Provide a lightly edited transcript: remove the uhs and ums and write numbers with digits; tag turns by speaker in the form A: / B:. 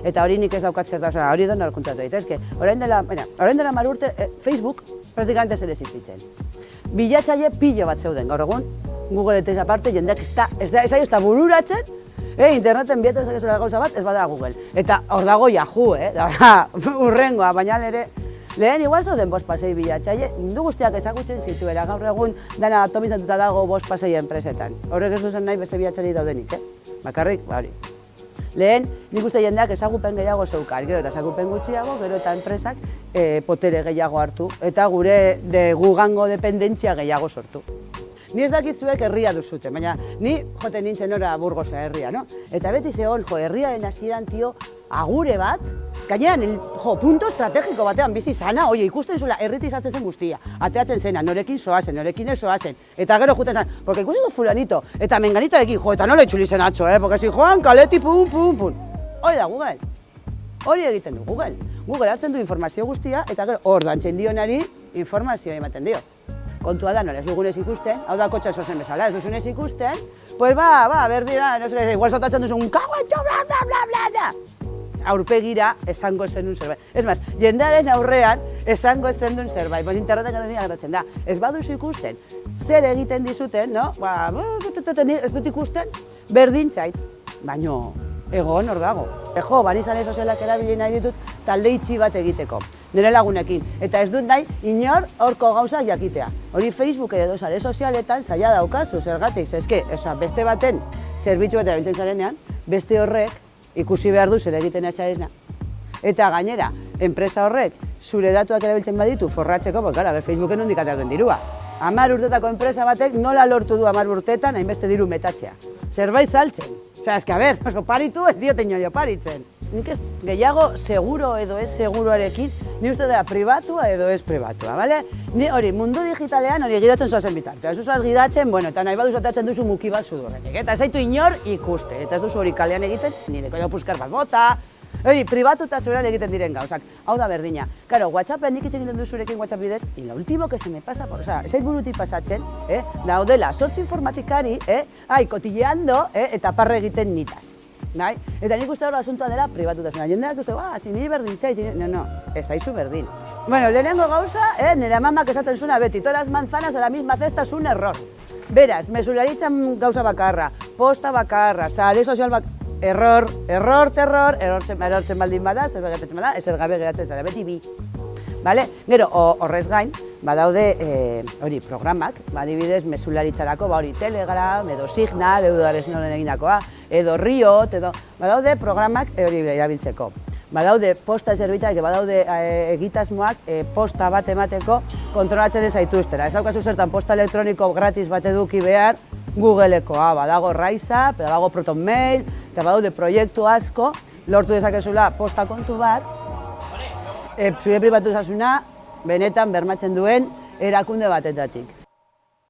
A: eta hori nik ez daukat zer da, hori edo nor kontatu daitezke. Orain dela 10 urte Facebook praktikamente zer existitzen. Bilatzaile pilo bat zeuden gaur egun, Google eta aparte jendeak ez da bururatzen, interneten biatzen zakezula gauza bat, ez bada Google. Eta hor dago Yahoo, urrengoa, baina lehen igual zauden 5 pasei bilatzaile, mundu guztiak ezagutzen zituela, gaur egun dana atomizatuta dago 5 pasei enpresetan. Horrek ez duzen nahi beste bilatzaile daudenik, bakarrik, hori. Lehen, nik uste jendeak ezagupen gehiago zeukan, gero eta ezagupen gutxiago, gero eta enpresak potere gehiago hartu, eta gure gugango dependentzia gehiago sortu. Ni ez dakitzuek herria duzute, baina ni joten nintzen ora Burgosa herria, no? Eta beti zegoen, herriaren hasieran tio, agure bat, gainean, punto estrategiko batean bizi zana, ikusten zuela herriti izatzen zen guztia, ateatzen zena, norekin zoazen, norekin ez zoazen, eta gero juten zen, porque ikusten du fulanito, eta menganitarekin, eta nola itxuli zen atxo, porque si joan, kaleti, pum. Hori da Google, hori egiten du Google. Google hartzen du informazio guztia, eta gero hor dantzen dionari informazioa ematen dio. Kontua da, nola ez dugunez ikusten, hau da kotxa zozen bezala, ez duzunez ikusten, pues berdira, no sé, igual sotatzen duzun, kaguetxo, bla. Aurpegira esango zenun zerbait. Ez maz, jendearen aurrean esango zenun zerbait, internetak gertatzen da. Ez baduzu ikusten, zer egiten dizuten, no? Ez dut ikusten, berdin zait, baino egon hor dago. Bani sare sozialak erabili nahi ditut talde itxi bat egiteko, nire lagunekin. Eta ez dut nahi inor horko gauzak jakitea. Hori Facebook edo sare sozialetan zaila daukazu, zergatik, eske, beste baten zerbitzu bat erabiltzen zarenean, beste horrek ikusi behar du zer egiten atxarena. Eta gainera, enpresa horrek zure datuak erabiltzen baditu forratzeko, Facebooken nondik ateratzen dirua. 10 urtetako enpresa batek nola lortu du 10 urtetan hainbeste diru metatzea. Zerbait saltzen. Paritu ez dioten joio paritzen. Nik ez gehiago seguro edo ez seguruarekin, ni uste da pribatua edo ez pribatua, bale? Ni hori, mundu digitalean hori gidatzen zoazen bitartea. Ez duzuaz gidatzen, eta nahi baduzu atatzen duzu muki bat sudurretik. Eta ez zaitu inor ikuste, eta ez duzu hori kalean egiten, nire koio puskar bat bota, hori, pribatutasunean egiten diren gauzak. Hau da berdina. Karo, WhatsAppen nik egiten duzurekin WhatsApp bidez, y lo último que se me pasa, zait burutik pasatzen, daudela, sortzu informatikari, kotilleando, eta parre egiten nitaz. Eta nik uste hori asuntoa dela pribatutasuna. Jendeak uste, niri berdin txai, no, ez haizu berdin. Bueno, lehenengo gauza, nire amamak esaten zuna beti, todas las manzanas a la misma cesta es un error. Beraz, mesularitzan gauza bakarra, posta bakarra, sare sozial bakarra, error, erortzen baldin bada, zer begatzen bada, ezer gabe geratzen zara, beti bi. Gero, horrez gain, badaude programak, adibidez, mesularitzarako, Telegram, edo Signal, edo Aresnoren egindakoa, edo Riot, badaude programak hori erabiltzeko. Badaude posta zerbitzak, badaude egitasmoak posta bat emateko kontrolatzen ez zaituztera. Ez daukazu zertan posta elektroniko gratis bat eduki behar, Googlekoa, badago Raisa, badago ProtonMail, eta badaude proiektu asko, lortu dezakezula posta kontu bat, zure pribatuzasuna benetan bermatzen duen erakunde batetatik.